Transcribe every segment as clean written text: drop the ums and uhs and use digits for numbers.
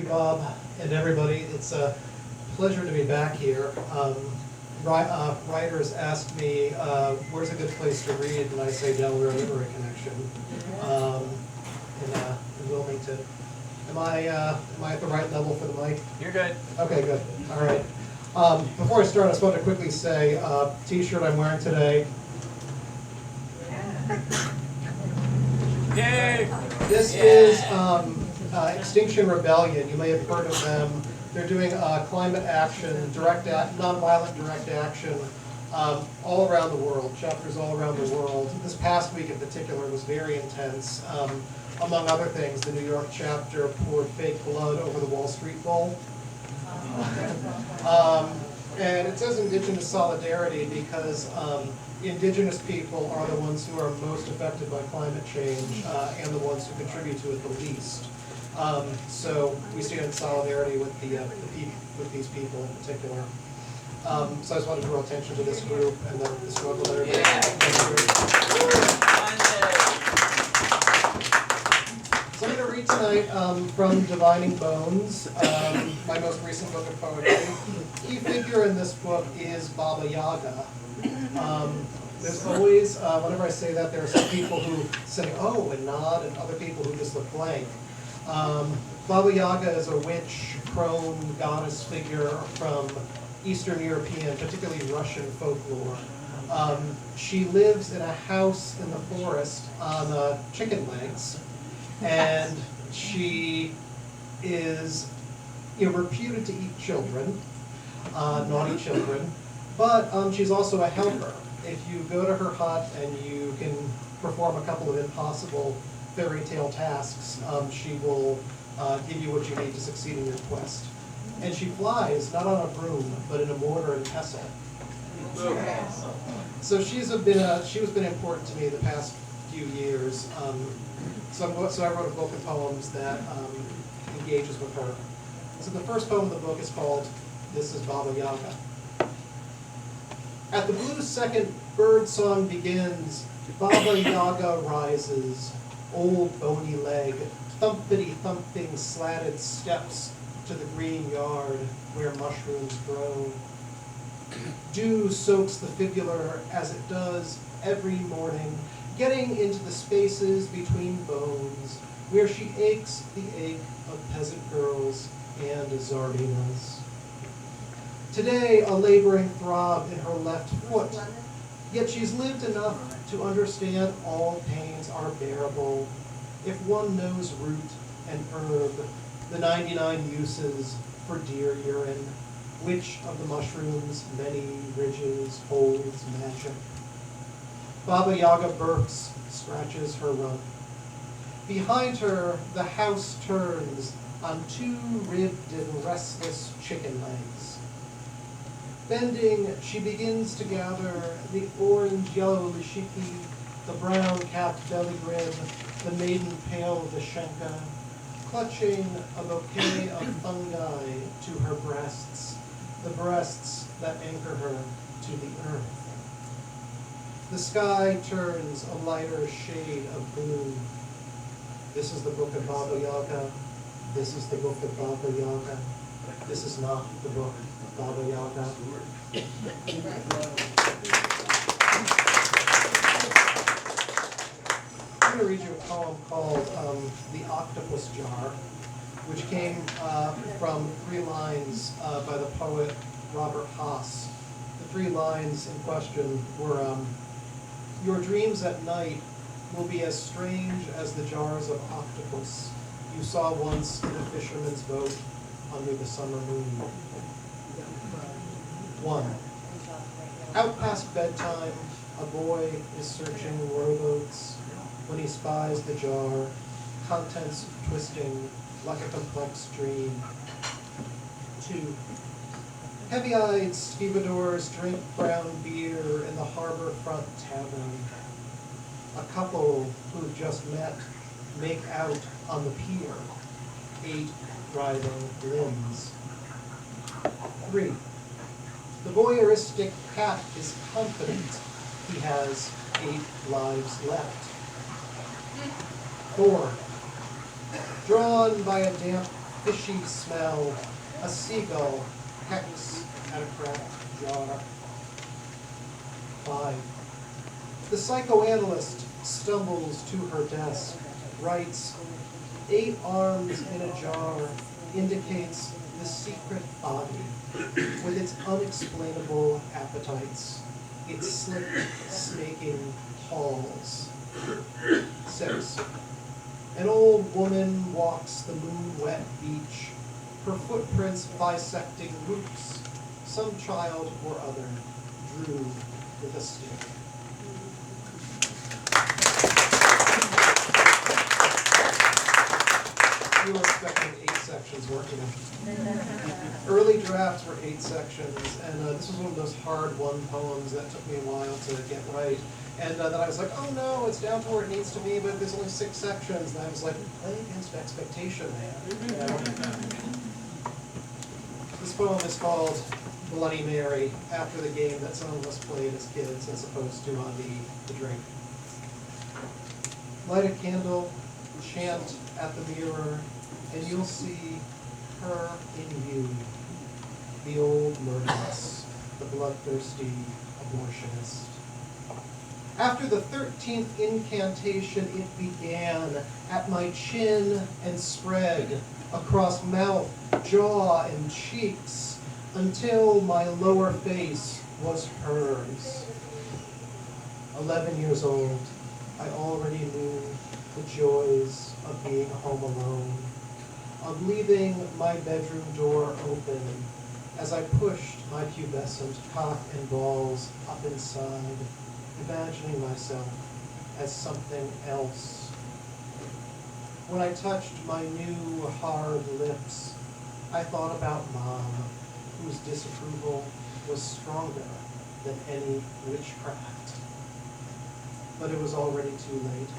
you, Bob, and everybody. It's a pleasure to be back here. Writers asked me, where's a good place to read, and I say Delaware Literary Connection in Wilmington. Am I at the right level for the mic? You're good. Okay, good. All right. Before I start, I just want to quickly say, T-shirt I'm wearing today. Yay! This is Extinction Rebellion. You may have heard of them. They're doing climate action, nonviolent direct action all around the world, chapters all around the world. This past week in particular was very intense. Among other things, the New York chapter poured fake blood over the Wall Street Bowl. And it says Indigenous Solidarity because Indigenous people are the ones who are most affected by climate change and the ones who contribute to it the least. So we stand in solidarity with these people in particular. So I just wanted to draw attention to this group and the struggle that So I'm going to read tonight from Divining Bones, my most recent book of poetry. Key figure in this book is Baba Yaga. There's always, whenever I say that, there are some people who say, oh, and nod, and other people who just look blank. Baba Yaga is a witch, crone, goddess figure from Eastern European, particularly Russian folklore. She lives in a house in the forest on chicken legs, and she is reputed to eat children, naughty children, but she's also a helper. If you go to her hut and you can perform a couple of impossible fairy tale tasks, she will give you what you need to succeed in your quest. And she flies, not on a broom, but in a mortar and pestle. So she has been important to me the past few years. So I wrote a book of poems that engages with her. So the first poem of the book is called This is Baba Yaga. At the blues' second bird song begins, Baba Yaga rises, old bony leg, thumpity-thumping slatted steps to the green yard where mushrooms grow. Dew soaks the fibula as it does every morning, getting into the spaces between bones, where she aches the ache of peasant girls and Zardinas. Today, a laboring throb in her left foot, yet she's lived enough to understand all pains are bearable if one knows root and herb, the 99 uses for deer urine, which of the mushrooms' many ridges holds magic. Baba Yaga burps, scratches her rump. Behind her, the house turns on two ribbed and restless chicken legs. Bending, she begins to gather the orange-yellow lishiki, the brown-capped belly rib, the maiden pale vishenka, clutching a bouquet of fungi to her breasts, the breasts that anchor her to the earth. The sky turns a lighter shade of blue. This is the book of Baba Yaga. This is the book of Baba Yaga. This is not the book of Baba Yaga. I'm going to read you a poem called The Octopus Jar, which came from 3 lines by the poet Robert Haas. The 3 lines in question were, your dreams at night will be as strange as the jars of octopus you saw once in a fisherman's boat under the summer moon. 1. Out past bedtime, a boy is searching rowboats when he spies the jar, contents twisting like a complex dream. 2. Heavy-eyed stevedores drink brown beer in the harbor front tavern. A couple who've just met make out on the pier, 8 writhing limbs. 3. The voyeuristic cat is confident he has 8 lives left. 4. Drawn by a damp fishy smell, a seagull pecks at a cracked jar. 5. The psychoanalyst stumbles to her desk, writes, 8 arms in a jar indicates the secret body with its unexplainable appetites, its slick, snaking halls. 6. An old woman walks the moon-wet beach, her footprints bisecting roots some child or other drew with a stick. You were expecting 8 sections, weren't you? Early drafts were 8 sections, and this was one of those hard-won poems that took me a while to get right. And then I was like, oh no, it's down to where it needs to be, but there's only 6 sections. And I was like, play against expectation, man. You know? This poem is called Bloody Mary, after the game that some of us played as kids as opposed to on the drink. Light a candle, chant at the mirror, and you'll see her in you, the old murderess, the bloodthirsty abortionist. After the 13th incantation, it began at my chin and spread across mouth, jaw, and cheeks until my lower face was hers. 11 years old, I already knew the joys of being home alone, of leaving my bedroom door open as I pushed my pubescent cock and balls up inside, imagining myself as something else. When I touched my new hard lips, I thought about Mom, whose disapproval was stronger than any witchcraft. But it was already too late.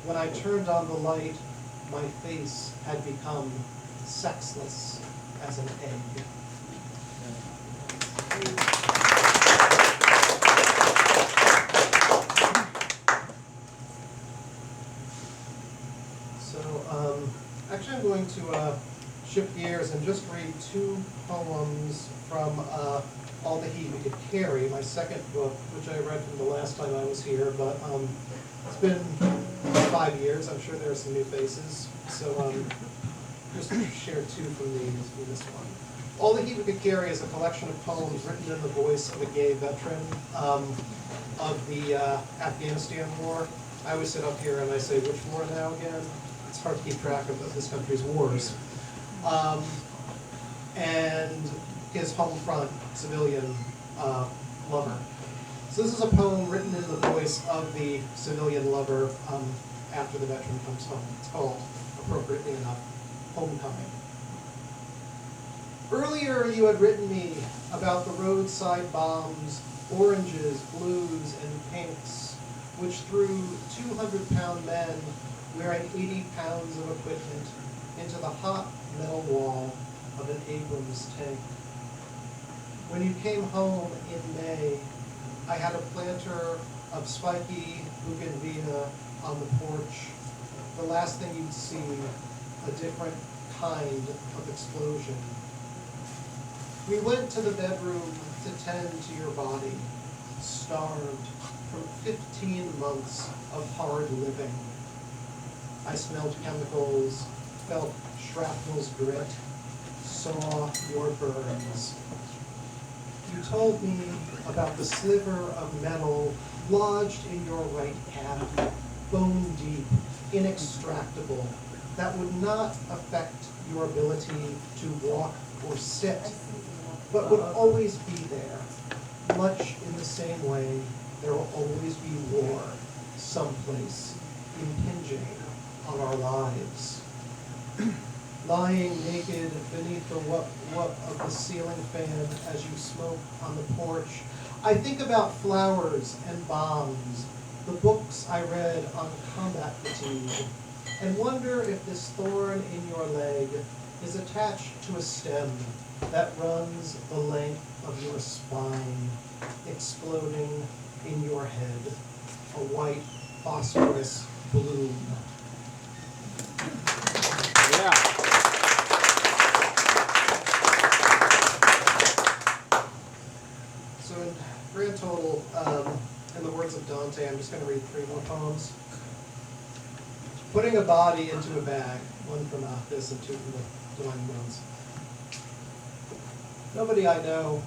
When I turned on the light, my face had become sexless as an egg. Actually, I'm going to shift gears and just read 2 poems from All the Heat We Could Carry, my second book, which I read from the last time I was here, but it's been 5 years. I'm sure there are some new faces, so just share 2 from this one. All the Heat We Could Carry is a collection of poems written in the voice of a gay veteran of the Afghanistan War. I always sit up here and I say, which war now again? It's hard to keep track of this country's wars. And his home front civilian lover. So this is a poem written in the voice of the civilian lover after the veteran comes home. It's called, appropriately enough, Homecoming. Earlier you had written me about the roadside bombs, oranges, blues, and pinks, which threw 200-pound men wearing 80 pounds of equipment into the hot metal wall of an Abrams tank. When you came home in May, I had a planter of spiky bougainvillea on the porch. The last thing you'd see, a different kind of explosion. We went to the bedroom to tend to your body, starved from 15 months of hard living. I smelled chemicals, felt shrapnel's grit, saw your burns. You told me about the sliver of metal lodged in your right calf, bone deep, inextractable, that would not affect your ability to walk or sit, but would always be there, much in the same way there will always be war someplace impinging on our lives. Lying naked beneath the whoop of the ceiling fan as you smoke on the porch, I think about flowers and bombs, the books I read on combat fatigue, and wonder if this thorn in your leg is attached to a stem that runs the length of your spine, exploding in your head, a white phosphorus bloom. Yeah. Dante, I'm just going to read 3 more poems. Putting a body into a bag, 1 from this and 2 from the Divine Ones. Nobody I know.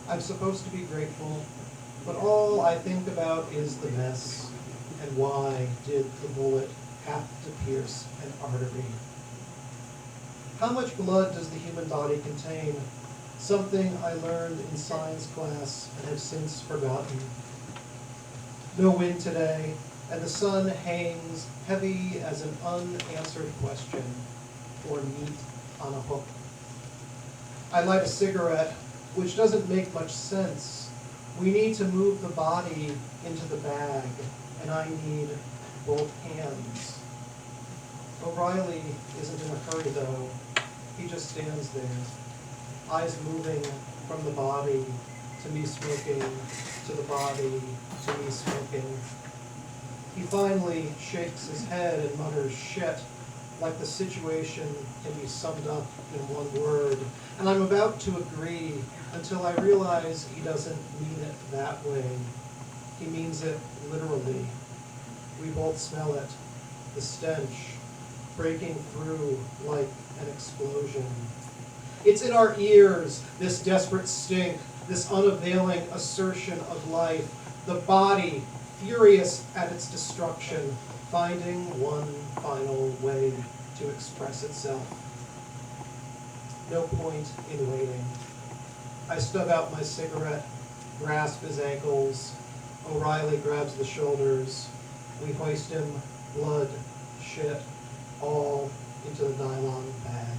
I'm supposed to be grateful, but all I think about is the mess, and why did the bullet have to pierce an artery? How much blood does the human body contain? Something I learned in science class and have since forgotten. No wind today, and the sun hangs heavy as an unanswered question, or meat on a hook. I light a cigarette, which doesn't make much sense. We need to move the body into the bag, and I need both hands. O'Reilly isn't in a hurry, though. He just stands there, eyes moving from the body to me smoking, to the body to me smoking. He finally shakes his head and mutters, "Shit," like the situation can be summed up in 1 word. And I'm about to agree until I realize he doesn't mean it that way. He means it literally. We both smell it, the stench, breaking through like an explosion. It's in our ears, this desperate stink, this unavailing assertion of life, the body furious at its destruction, finding one final way to express itself. No point in waiting. I stub out my cigarette, grasp his ankles. O'Reilly grabs the shoulders. We hoist him, blood, shit, all into the nylon bag.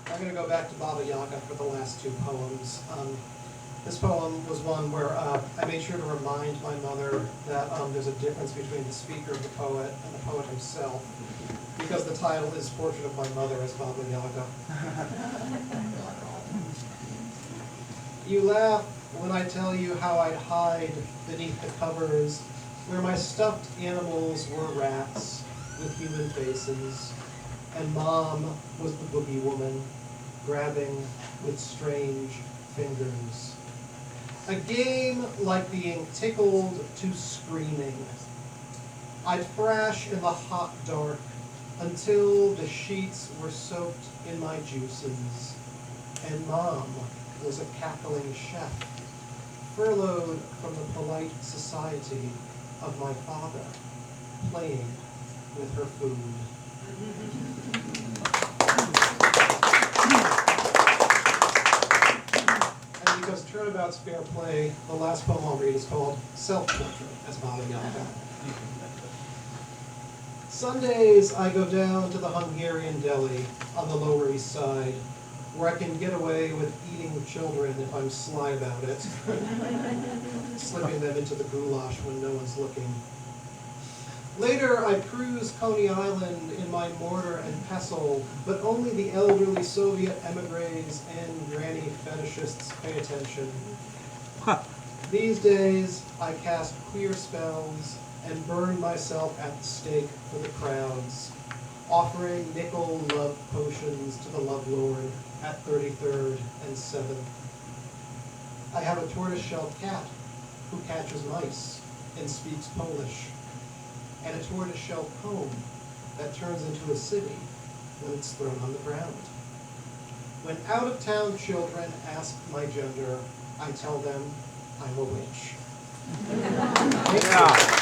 I'm going to go back to Baba Yaga for the last 2 poems. This poem was one where I made sure to remind my mother that there's a difference between the speaker of the poet and the poet himself, because the title is Portrait of My Mother as Baba Yaga. You laugh when I tell you how I'd hide beneath the covers where my stuffed animals were rats with human faces, and Mom was the boogie woman, grabbing with strange fingers. A game like being tickled to screaming. I'd thrash in the hot dark until the sheets were soaked in my juices, and Mom was a cackling chef, furloughed from the polite society of my father, playing with her food. And because turnabout's fair play, the last poem I'll read is called Self-Portrait as Baba Yaga. Sundays I go down to the Hungarian deli on the Lower East Side, where I can get away with eating children if I'm sly about it, slipping them into the goulash when no one's looking. Later, I cruise Coney Island in my mortar and pestle, but only the elderly Soviet emigres and granny fetishists pay attention. These days, I cast queer spells and burn myself at the stake for the crowds, offering nickel love potions to the Love Lord at 33rd and 7th. I have a tortoise-shell cat who catches mice and speaks Polish, and a tortoise-shell comb that turns into a city when it's thrown on the ground. When out-of-town children ask my gender, I tell them I'm a witch. Thank you.